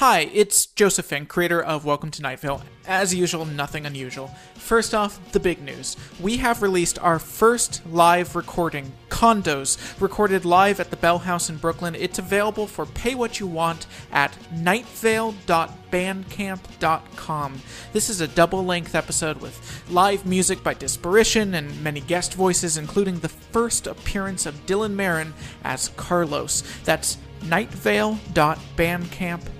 Hi, it's Joseph Fink, creator of Welcome to Night Vale. As usual, nothing unusual. First off, the big news. We have released our first live recording, Condos, recorded live at the Bell House in Brooklyn. It's available for pay what you want at nightvale.bandcamp.com. This is a double-length episode with live music by Disparition and many guest voices, including the first appearance of Dylan Marin as Carlos. That's nightvale.bandcamp.com.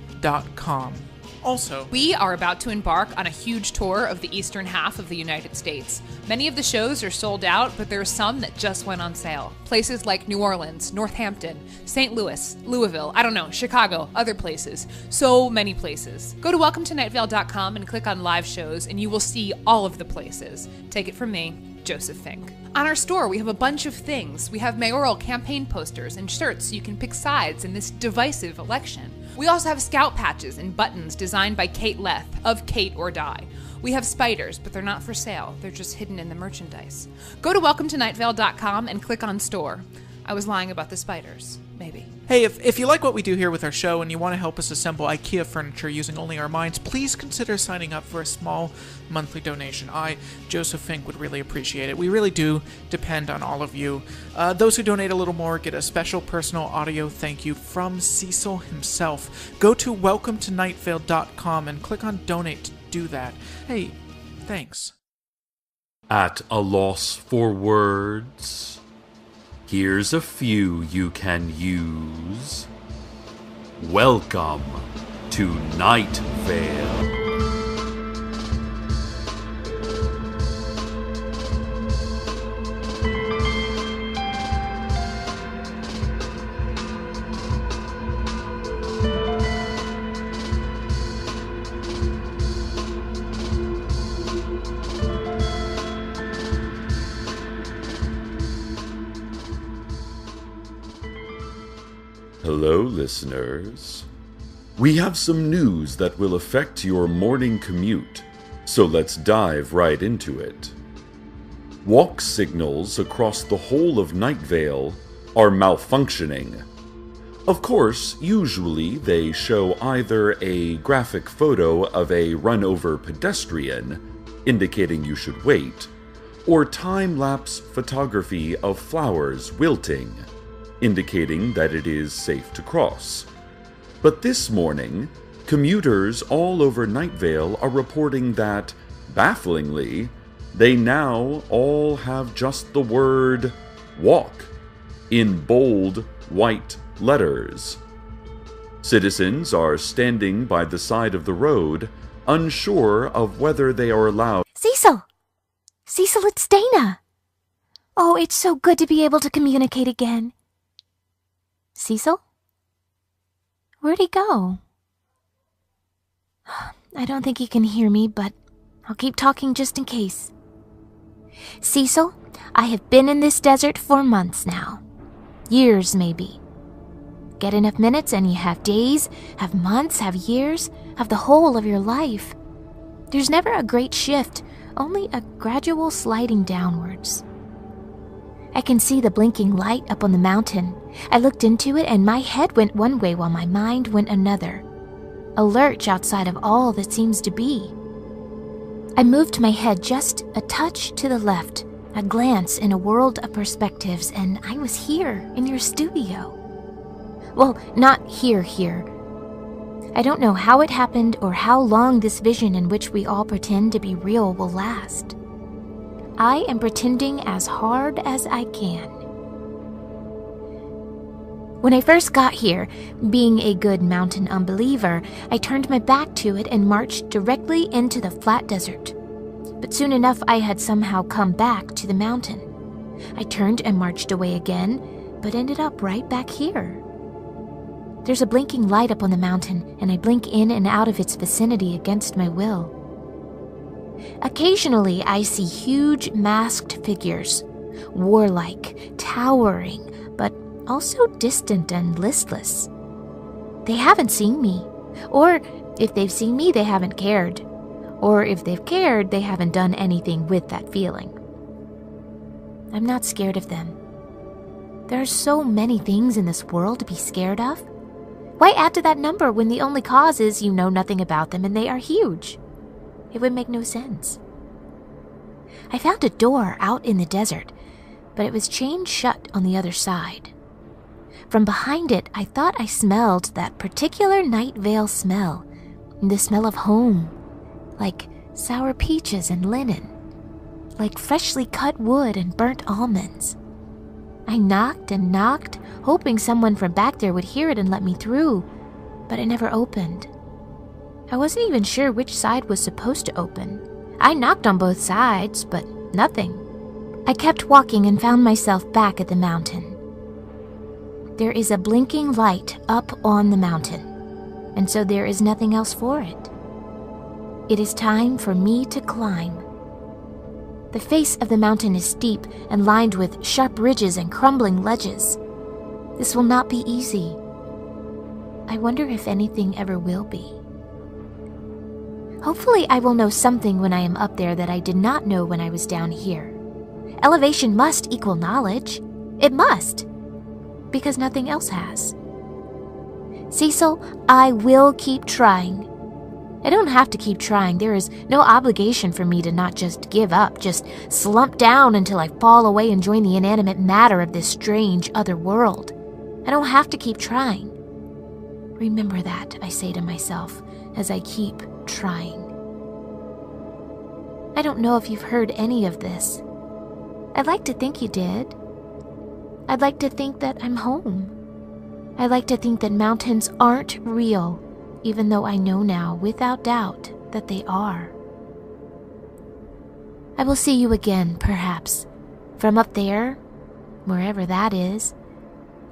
Also, we are about to embark on a huge tour of the eastern half of the United States. Many of the shows are sold out, but there are some that just went on sale. Places like New Orleans, Northampton, St. Louis, Louisville, Chicago, other places. So many places. Go to welcometonightvale.com and click on live shows and you will see all of the places. Take it from me, Joseph Fink. On our store, we have a bunch of things. We have mayoral campaign posters and shirts so you can pick sides in this divisive election. We also have scout patches and buttons designed by Kate Leth of Kate or Die. We have spiders, but they're not for sale. They're just hidden in the merchandise. Go to welcometonightvale.com and click on store. I was lying about the spiders. Maybe. Hey, if you like what we do here with our show and you want to help us assemble IKEA furniture using only our minds, please consider signing up for a small monthly donation. I, Joseph Fink, would really appreciate it. We really do depend on all of you. Those who donate a little more get a special personal audio thank you from Cecil himself. Go to welcometonightvale.com and click on donate to do that. Hey, thanks. At a loss for words, here's a few you can use. Welcome to Night Vale. Hello, listeners. We have some news that will affect your morning commute, so let's dive right into it. Walk signals across the whole of Night Vale are malfunctioning. Of course, usually they show either a graphic photo of a run-over pedestrian, indicating you should wait, or time-lapse photography of flowers wilting, indicating that it is safe to cross. But this morning, commuters all over Night Vale are reporting that, bafflingly, they now all have just the word walk in bold white letters. Citizens are standing by the side of the road, unsure of whether they are allowed. Cecil, it's Dana. Oh, it's so good to be able to communicate again. Cecil? Where'd he go? I don't think he can hear me, but I'll keep talking just in case. Cecil, I have been in this desert for months now. Years, maybe. Get enough minutes and you have days, have months, have years, have the whole of your life. There's never a great shift, only a gradual sliding downwards. I can see the blinking light up on the mountain. I looked into it and my head went one way while my mind went another. A lurch outside of all that seems to be. I moved my head just a touch to the left, a glance in a world of perspectives, and I was here in your studio. Well, not here. I don't know how it happened or how long this vision in which we all pretend to be real will last. I am pretending as hard as I can. When I first got here, being a good mountain unbeliever, I turned my back to it and marched directly into the flat desert. But soon enough, I had somehow come back to the mountain. I turned and marched away again, but ended up right back here. There's a blinking light up on the mountain, and I blink in and out of its vicinity against my will. Occasionally, I see huge masked figures, warlike, towering, but also distant and listless. They haven't seen me, or if they've seen me, they haven't cared, or if they've cared, they haven't done anything with that feeling. I'm not scared of them. There are so many things in this world to be scared of. Why add to that number when the only cause is you know nothing about them and they are huge? It would make no sense. I found a door out in the desert, but it was chained shut on the other side. From behind it, I thought I smelled that particular Night Vale smell, the smell of home, like sour peaches and linen, like freshly cut wood and burnt almonds. I knocked and knocked, hoping someone from back there would hear it and let me through, but it never opened. I wasn't even sure which side was supposed to open. I knocked on both sides, but nothing. I kept walking and found myself back at the mountain. There is a blinking light up on the mountain, and so there is nothing else for it. It is time for me to climb. The face of the mountain is steep and lined with sharp ridges and crumbling ledges. This will not be easy. I wonder if anything ever will be. Hopefully I will know something when I am up there that I did not know when I was down here. Elevation must equal knowledge. It must. Because nothing else has. Cecil, I will keep trying. I don't have to keep trying. There is no obligation for me to not just give up, just slump down until I fall away and join the inanimate matter of this strange other world. I don't have to keep trying. Remember that, I say to myself, as I keep trying. I don't know if you've heard any of this. I'd like to think you did. I'd like to think that I'm home. I'd like to think that mountains aren't real, even though I know now, without doubt, that they are. I will see you again, perhaps, from up there, wherever that is.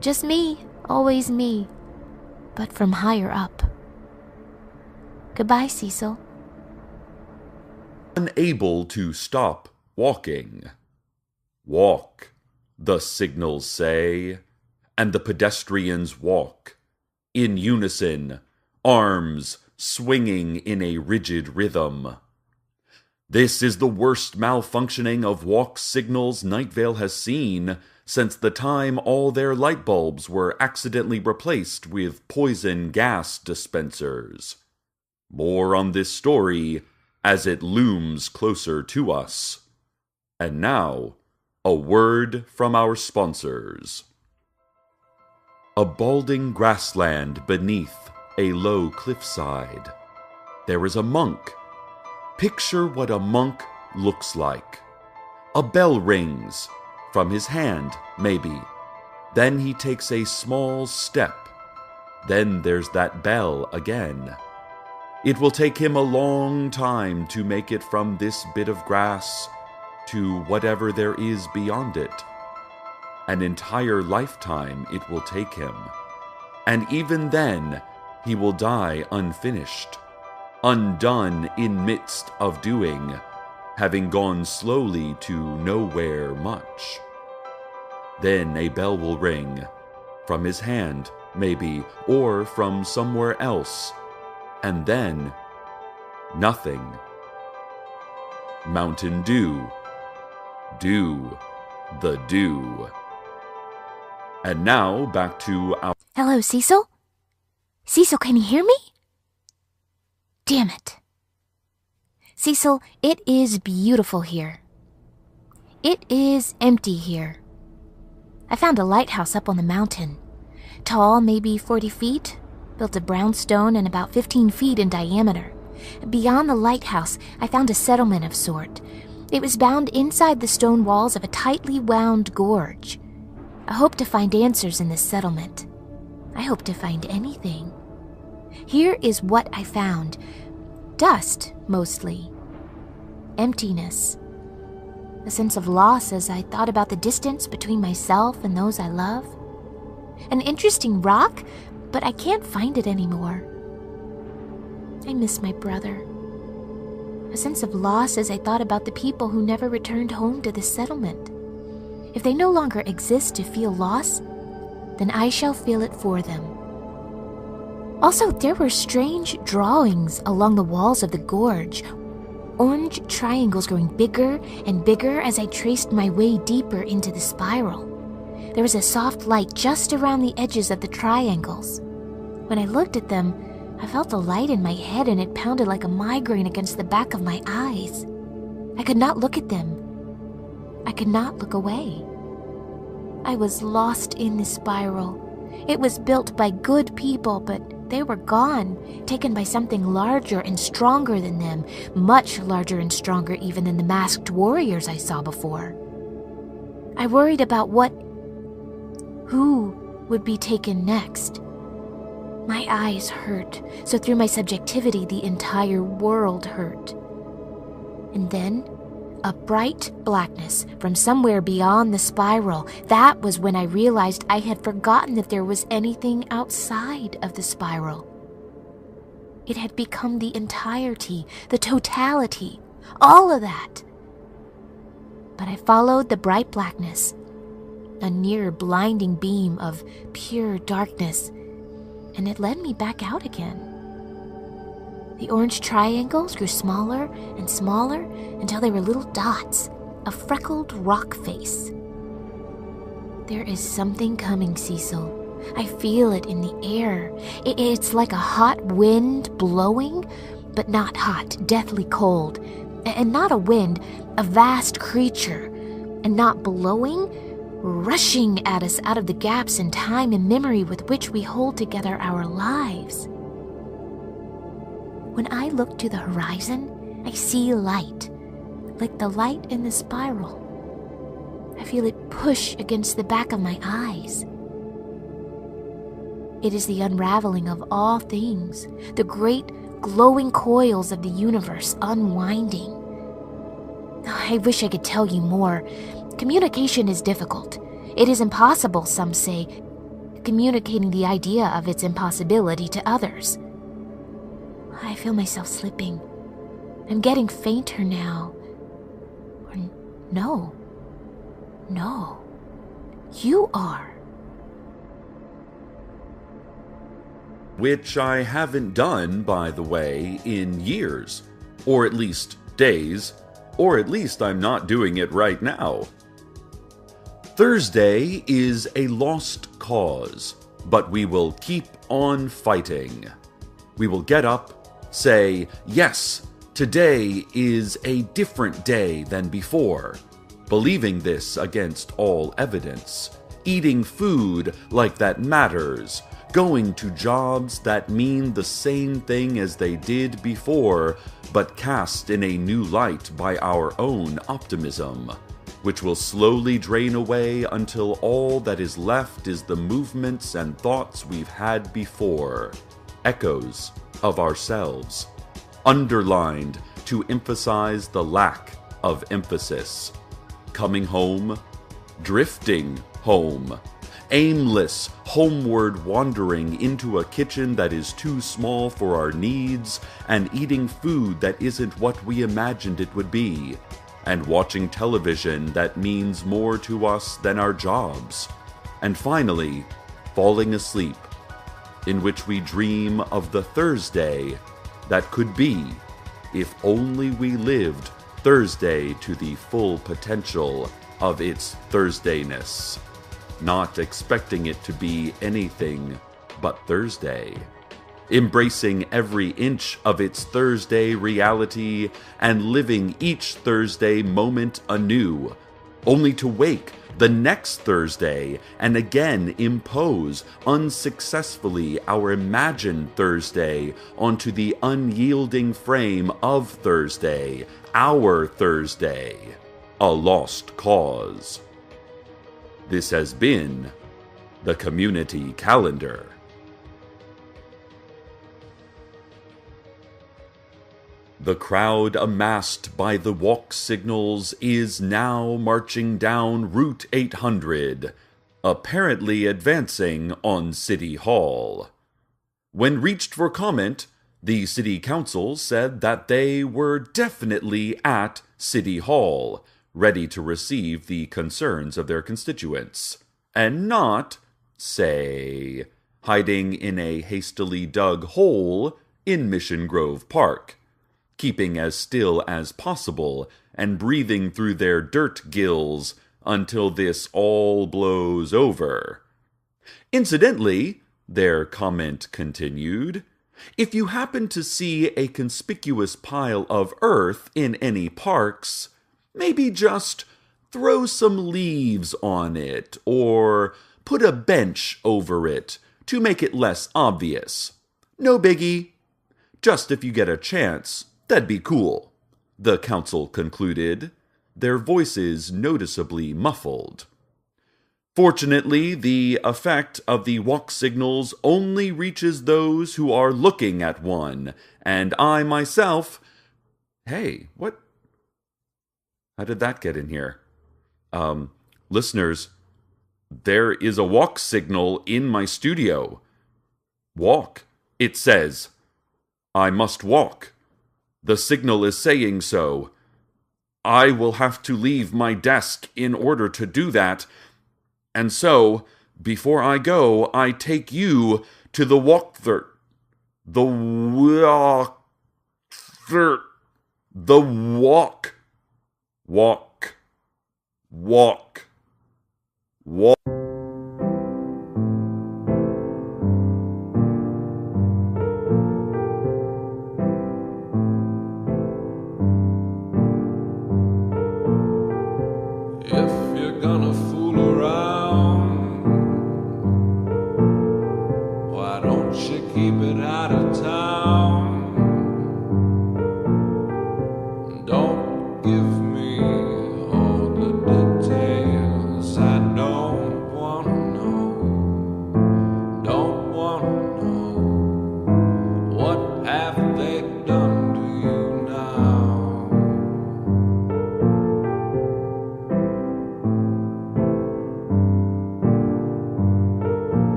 Just me, always me, but from higher up. Goodbye, Cecil. Unable to stop walking. Walk, the signals say, and the pedestrians walk, in unison, arms swinging in a rigid rhythm. This is the worst malfunctioning of walk signals Night Vale has seen since the time all their light bulbs were accidentally replaced with poison gas dispensers. More on this story as it looms closer to us. And now, a word from our sponsors. A balding grassland beneath a low cliffside. There is a monk. Picture what a monk looks like. A bell rings, from his hand, maybe. Then he takes a small step. Then there's that bell again. It will take him a long time to make it from this bit of grass to whatever there is beyond it. An entire lifetime it will take him. And even then, he will die unfinished, undone in midst of doing, having gone slowly to nowhere much. Then a bell will ring, from his hand, maybe, or from somewhere else, and then nothing. Mountain Dew. Do the do. And now back to our... Hello, Cecil? Cecil, can you hear me? Damn it. Cecil, it is beautiful here. It is empty here. I found a lighthouse up on the mountain. Tall, maybe 40 feet, built of brown stone and about 15 feet in diameter. Beyond the lighthouse, I found a settlement of sort. It was bound inside the stone walls of a tightly wound gorge. I hope to find answers in this settlement. I hope to find anything. Here is what I found. Dust, mostly. Emptiness. A sense of loss as I thought about the distance between myself and those I love. An interesting rock, but I can't find it anymore. I miss my brother. A sense of loss as I thought about the people who never returned home to this settlement. If they no longer exist to feel loss, then I shall feel it for them. Also, there were strange drawings along the walls of the gorge. Orange triangles growing bigger and bigger as I traced my way deeper into the spiral. There was a soft light just around the edges of the triangles. When I looked at them, I felt a light in my head and it pounded like a migraine against the back of my eyes. I could not look at them. I could not look away. I was lost in the spiral. It was built by good people, but they were gone, taken by something larger and stronger than them, much larger and stronger even than the masked warriors I saw before. I worried about who would be taken next. My eyes hurt, so through my subjectivity, the entire world hurt. And then, a bright blackness from somewhere beyond the spiral. That was when I realized I had forgotten that there was anything outside of the spiral. It had become the entirety, the totality, all of that. But I followed the bright blackness, a near blinding beam of pure darkness, and it led me back out again. The orange triangles grew smaller and smaller until they were little dots, a freckled rock face. There is something coming, Cecil. I feel it in the air. It's like a hot wind blowing, but not hot, deathly cold. And not a wind, a vast creature. And not blowing, rushing at us out of the gaps in time and memory with which we hold together our lives. When I look to the horizon, I see light, like the light in the spiral. I feel it push against the back of my eyes. It is the unraveling of all things, the great glowing coils of the universe unwinding. I wish I could tell you more. Communication is difficult. It is impossible, some say, communicating the idea of its impossibility to others. I feel myself slipping. I'm getting fainter now. Or no. You are. Which I haven't done, by the way, in years. Or at least days. Or at least I'm not doing it right now. Thursday is a lost cause, but we will keep on fighting. We will get up, say, yes, today is a different day than before, believing this against all evidence, eating food like that matters, going to jobs that mean the same thing as they did before, but cast in a new light by our own optimism, which will slowly drain away until all that is left is the movements and thoughts we've had before, echoes of ourselves, underlined to emphasize the lack of emphasis. Coming home, drifting home, aimless, homeward wandering into a kitchen that is too small for our needs, and eating food that isn't what we imagined it would be, and watching television that means more to us than our jobs, and finally, falling asleep, in which we dream of the Thursday that could be, if only we lived Thursday to the full potential of its Thursdayness, not expecting it to be anything but Thursday, embracing every inch of its Thursday reality and living each Thursday moment anew, only to wake the next Thursday and again impose unsuccessfully our imagined Thursday onto the unyielding frame of Thursday, our Thursday, a lost cause. This has been the Community Calendar. The crowd amassed by the walk signals is now marching down Route 800, apparently advancing on City Hall. When reached for comment, the City Council said that they were definitely at City Hall, ready to receive the concerns of their constituents, and not, say, hiding in a hastily dug hole in Mission Grove Park, keeping as still as possible and breathing through their dirt gills until this all blows over. Incidentally, their comment continued, if you happen to see a conspicuous pile of earth in any parks, maybe just throw some leaves on it or put a bench over it to make it less obvious. No biggie. Just if you get a chance, that'd be cool, the council concluded, their voices noticeably muffled. Fortunately, the effect of the walk signals only reaches those who are looking at one, and I myself... Hey, what? How did that get in here? Listeners, there is a walk signal in my studio. Walk, it says. I must walk. The signal is saying so. I will have to leave my desk in order to do that. And so, before I go, I take you to the walk-third. The walk-third. The walk. Walk. Walk. Walk.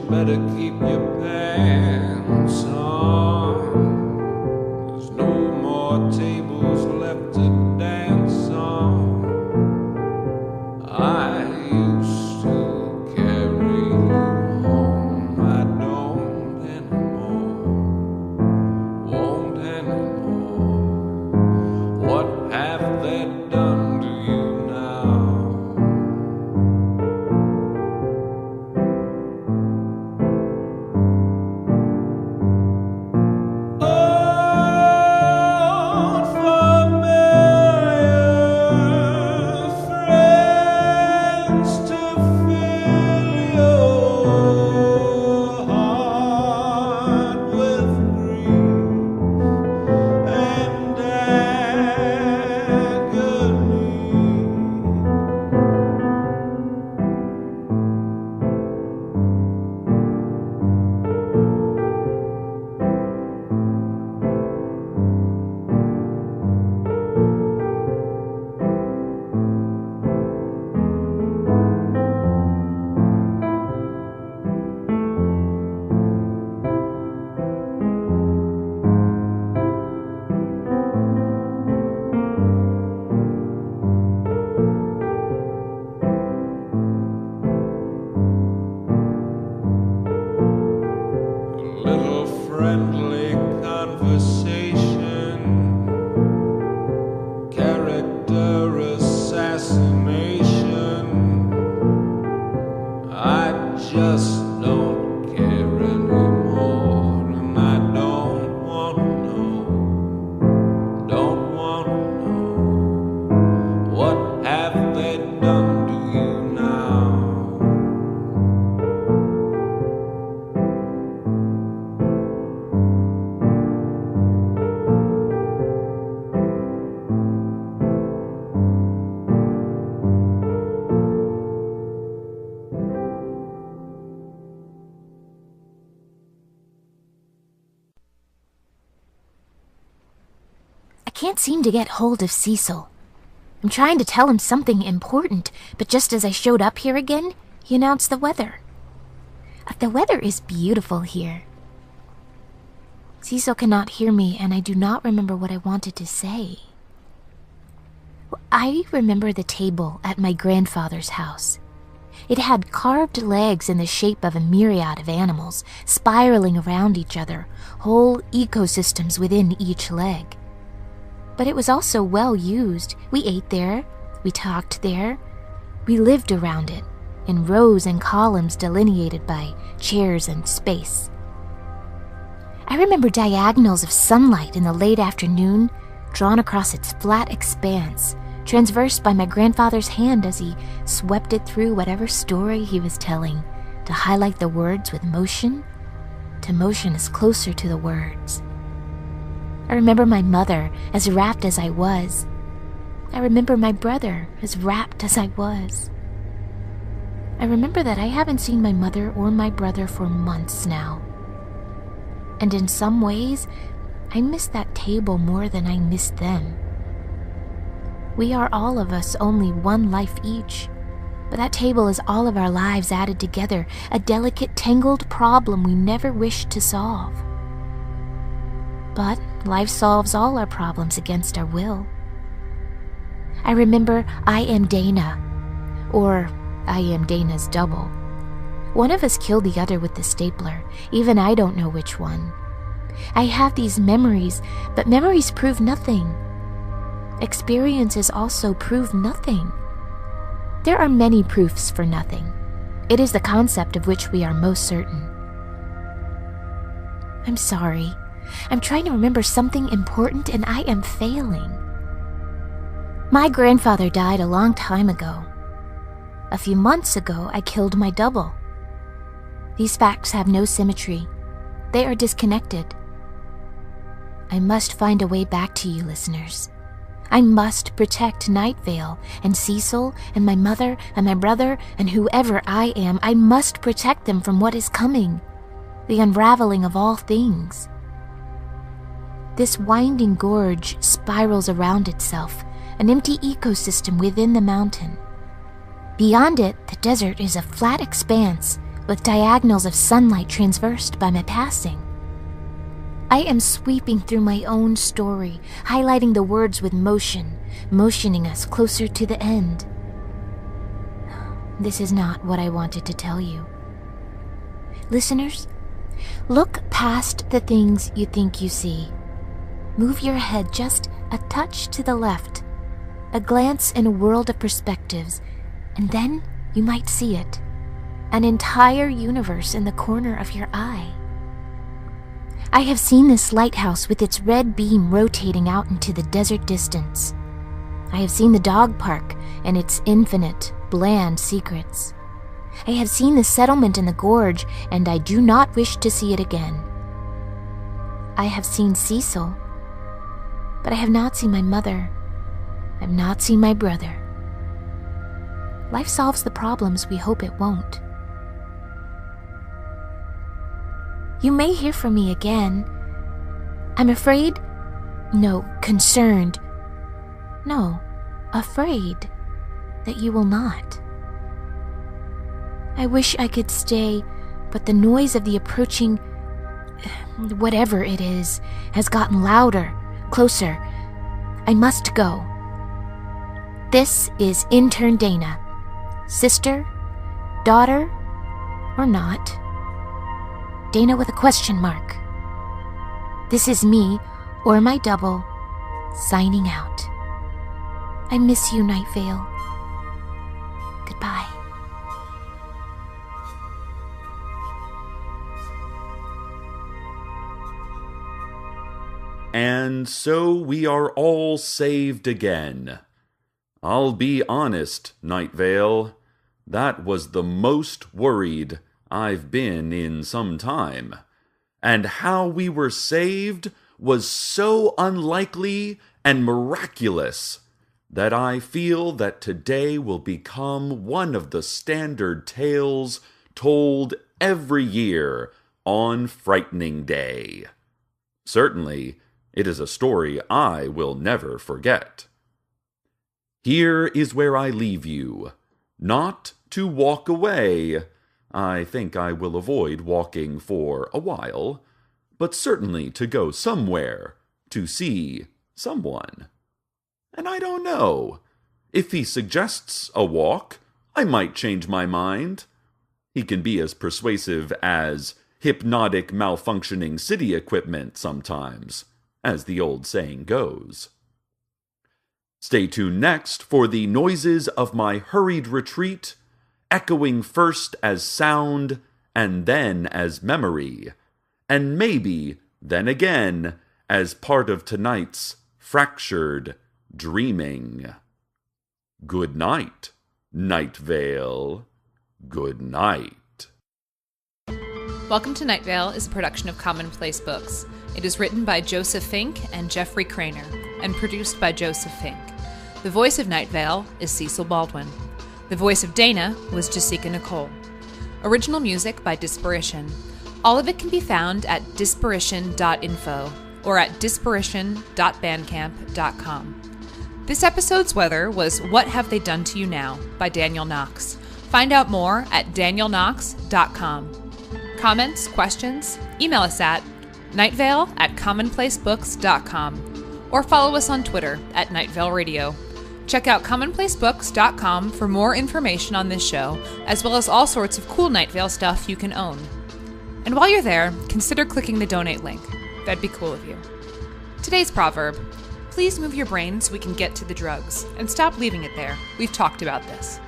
Better keep your pants on. There's no more tables left to dance on. I used to carry you home. I don't anymore. Won't anymore. What have they done to you now? Friendly conversation, character assassination. I just don't care anymore, and I don't want to know, don't want to know. What have they done to you now? I can't seem to get hold of Cecil. I'm trying to tell him something important, but just as I showed up here again, he announced the weather. The weather is beautiful here. Cecil cannot hear me, and I do not remember what I wanted to say. I remember the table at my grandfather's house. It had carved legs in the shape of a myriad of animals, spiraling around each other, whole ecosystems within each leg. But it was also well used. We ate there, we talked there, we lived around it. in rows and columns delineated by chairs and space. I remember diagonals of sunlight in the late afternoon drawn across its flat expanse, transversed by my grandfather's hand as he swept it through whatever story he was telling to highlight the words with motion, to motion us closer to the words. I remember my mother as rapt as I was. I remember my brother as rapt as I was. I remember that I haven't seen my mother or my brother for months now. And in some ways, I miss that table more than I miss them. We are all of us only one life each, but that table is all of our lives added together, a delicate, tangled problem we never wished to solve. But life solves all our problems against our will. I remember I am Dana, or I am Dana's double. One of us killed the other with the stapler. Even I don't know which one. I have these memories, but memories prove nothing. Experiences also prove nothing. There are many proofs for nothing. It is the concept of which we are most certain. I'm sorry. I'm trying to remember something important and I am failing. My grandfather died a long time ago. A few months ago, I killed my double. These facts have no symmetry. They are disconnected. I must find a way back to you, listeners. I must protect Night Vale and Cecil and my mother and my brother and whoever I am. I must protect them from what is coming, the unraveling of all things. This winding gorge spirals around itself, an empty ecosystem within the mountain. Beyond it, the desert is a flat expanse with diagonals of sunlight transversed by my passing. I am sweeping through my own story, highlighting the words with motion, motioning us closer to the end. This is not what I wanted to tell you. Listeners, look past the things you think you see. Move your head just a touch to the left, a glance in a world of perspectives, and then you might see it, an entire universe in the corner of your eye. I have seen this lighthouse with its red beam rotating out into the desert distance. I have seen the dog park and its infinite, bland secrets. I have seen the settlement in the gorge, and I do not wish to see it again. I have seen Cecil, but I have not seen my mother. I have not seen my brother. Life solves the problems we hope it won't. You may hear from me again. I'm afraid, no, concerned, no, afraid that you will not. I wish I could stay, but the noise of the approaching, whatever it is, has gotten louder, closer. I must go. This is Intern Dana. Sister, daughter, or not. Dana with a question mark. This is me, or my double, signing out. I miss you, Night Vale. Goodbye. And so we are all saved again. I'll be honest, Night Vale, that was the most worried I've been in some time. And how we were saved was so unlikely and miraculous that I feel that today will become one of the standard tales told every year on Frightening Day. Certainly, it is a story I will never forget. Here is where I leave you, not to walk away. I think I will avoid walking for a while, but certainly to go somewhere, to see someone. And I don't know. If he suggests a walk, I might change my mind. He can be as persuasive as hypnotic malfunctioning city equipment sometimes, as the old saying goes. Stay tuned next for the noises of my hurried retreat echoing first as sound and then as memory, and maybe then again as part of tonight's fractured dreaming. Good night, Night Vale. Good night. Welcome to Night Vale is a production of Commonplace Books. It is written by Joseph Fink and Jeffrey Craner, and produced by Joseph Fink. The voice of Night Vale is Cecil Baldwin. The voice of Dana was Jessica Nicole. Original music by Disparition. All of it can be found at disparition.info or at disparition.bandcamp.com. This episode's weather was What Have They Done to You Now by Daniel Knox. Find out more at danielknox.com. Comments, questions? Email us at nightvale@commonplacebooks.com or follow us on Twitter at Nightvale Radio. Check out commonplacebooks.com for more information on this show, as well as all sorts of cool Night Vale stuff you can own. And while you're there, consider clicking the donate link. That'd be cool of you. Today's proverb: please move your brain so we can get to the drugs, and stop leaving it there. We've talked about this.